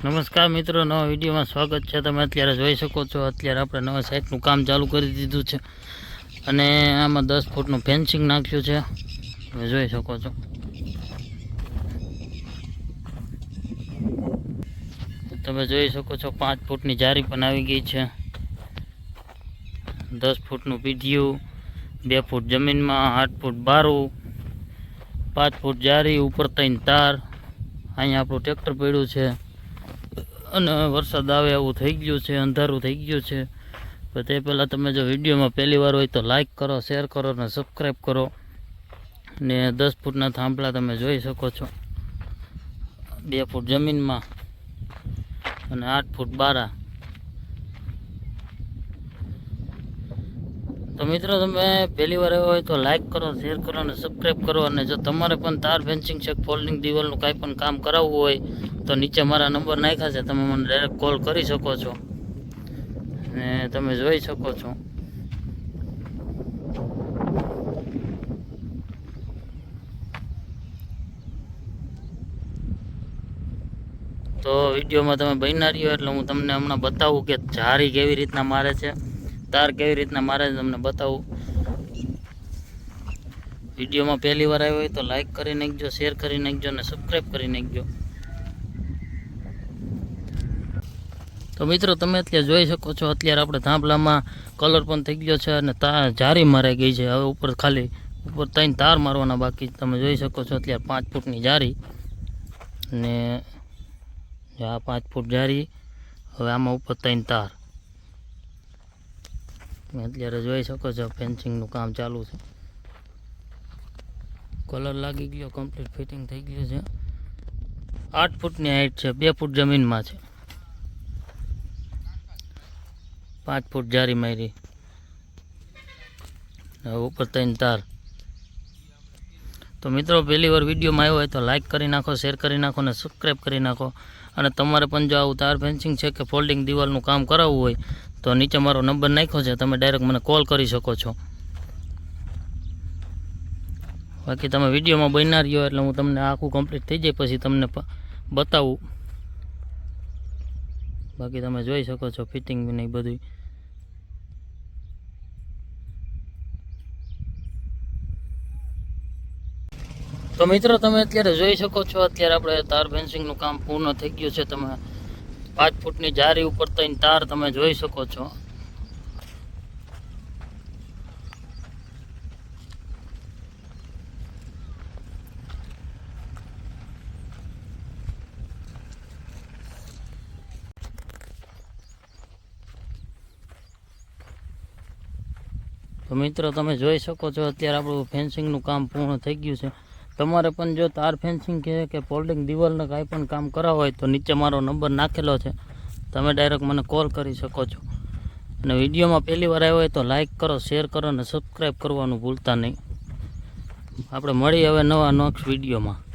નમસ્કાર મિત્રો, નવા વિડીયોમાં સ્વાગત છે। તમે અત્યારે જોઈ શકો છો, અત્યારે આપણે નવા સાઇટનું કામ ચાલુ કરી દીધું છે અને આમાં 10 ફૂટનું ફેન્સિંગ નાખ્યું છે। તમે જોઈ શકો છો। તમે જોઈ શકો છો 5 ફૂટની જારી પણ આવી ગઈ છે। 10 ફૂટનું પીઢિયું, 2 ફૂટ જમીનમાં, 8 ફૂટ બારું, 5 ફૂટ જારી, ઉપર 3 તાર। અહીંયા આપણું ટ્રેક્ટર પડ્યું છે અને વરસાદ આવે એવું થઈ ગયું છે, અંધારું થઈ ગયું છે। તો તે પહેલાં તમે જો વિડીયોમાં પહેલી વાર હોય તો લાઇક કરો, શેર કરો અને સબસ્ક્રાઈબ કરો। ને 10 ફૂટના થાંભલા તમે જોઈ શકો છો, 2 ફૂટ જમીનમાં અને 8 ફૂટ બારા। તો મિત્રો, તમે પહેલી વાર આવ્યો હોય તો લાઇક કરો, શેર કરો અને સબસ્ક્રાઈબ કરો। અને જો તમારે પણ તાર ફેન્સિંગ છે, ફોલ્ડિંગ દિવાલનું કાંઈ પણ કામ કરાવવું હોય તો નીચે મારા નંબર નાખ્યા છે, તમે મને ડાયરેક્ટ કોલ કરી શકો છો। ને તમે જોઈ શકો છો તો વિડીયોમાં તમે બન્યા રહ્યો એટલે હું તમને હમણાં બતાવું કે જારી કેવી રીતના મારે છે, તાર કેવી રીતના મારે છે, તમને બતાવું। વિડીયોમાં પહેલી વાર આવ્યો હોય તો લાઇક કરી નાખજો, શેર કરી નાખજો અને સબસ્ક્રાઈબ કરી નાખજો। તો મિત્રો, તમે અત્યારે જોઈ શકો છો, અત્યારે આપણે થાંભલામાં કલર પણ થઈ ગયો છે અને જારી મારાઈ ગઈ છે। હવે ઉપર ખાલી 3 તાર મારવાના બાકી। તમે જોઈ શકો છો અત્યારે 5 ફૂટની જારી ને આ 5 ફૂટ જારી, હવે આમાં ઉપર 3 તાર। તમે અત્યારે જોઈ શકો છો ફેન્સિંગનું કામ ચાલુ છે, કલર લાગી ગયો, કમ્પ્લીટ ફિટિંગ થઈ ગયું છે। 8 ફૂટની હાઈટ છે, 2 ફૂટ જમીનમાં છે, 5 ફૂટ જારી મારી, ઉપર 3 તાર। તો મિત્રો, પહેલી વાર વિડીયોમાં આવ્યો હોય તો લાઇક કરી નાખો, શેર કરી નાખો અને સબસ્ક્રાઈબ કરી નાખો। અને તમારે પણ જો આવું તાર ફેન્સિંગ છે કે ફોલ્ડિંગ દિવાલનું કામ કરાવવું હોય તો નીચે મારો નંબર નાખ્યો છે, તમે ડાયરેક્ટ મને કોલ કરી શકો છો। બાકી તમે વિડીયોમાં બન્યા રહ્યો એટલે હું તમને આખું કમ્પ્લીટ થઈ જાય પછી તમને બતાવું। બાકી તમે જોઈ શકો છો ફિટિંગ ને બધું। તો મિત્રો, તમે અત્યારે જોઈ શકો છો, અત્યારે આપણે તાર ફેન્સિંગનું કામ પૂર્ણ થઈ ગયું છે। તમે 5 ફૂટની જારી, ઉપર 3 તાર તમે જોઈ શકો છો। તો મિત્રો, તમે જોઈ શકો છો અત્યારે આપણું ફેન્સિંગનું કામ પૂર્ણ થઈ ગયું છે। તમારે પણ જો તાર ફેન્સિંગ કે ફોલ્ડિંગ દિવાલને કાંઈ પણ કામ કરાવવું હોય તો નીચે મારો નંબર નાખેલો છે, તમે ડાયરેક્ટ મને કોલ કરી શકો છો। અને વિડીયોમાં પહેલી વાર આવ્યો હોય તો લાઇક કરો, શેર કરો અને સબસ્ક્રાઈબ કરવાનું ભૂલતા નહીં। આપણે મળી હવે નવા નેક્સ્ટ વિડીયોમાં।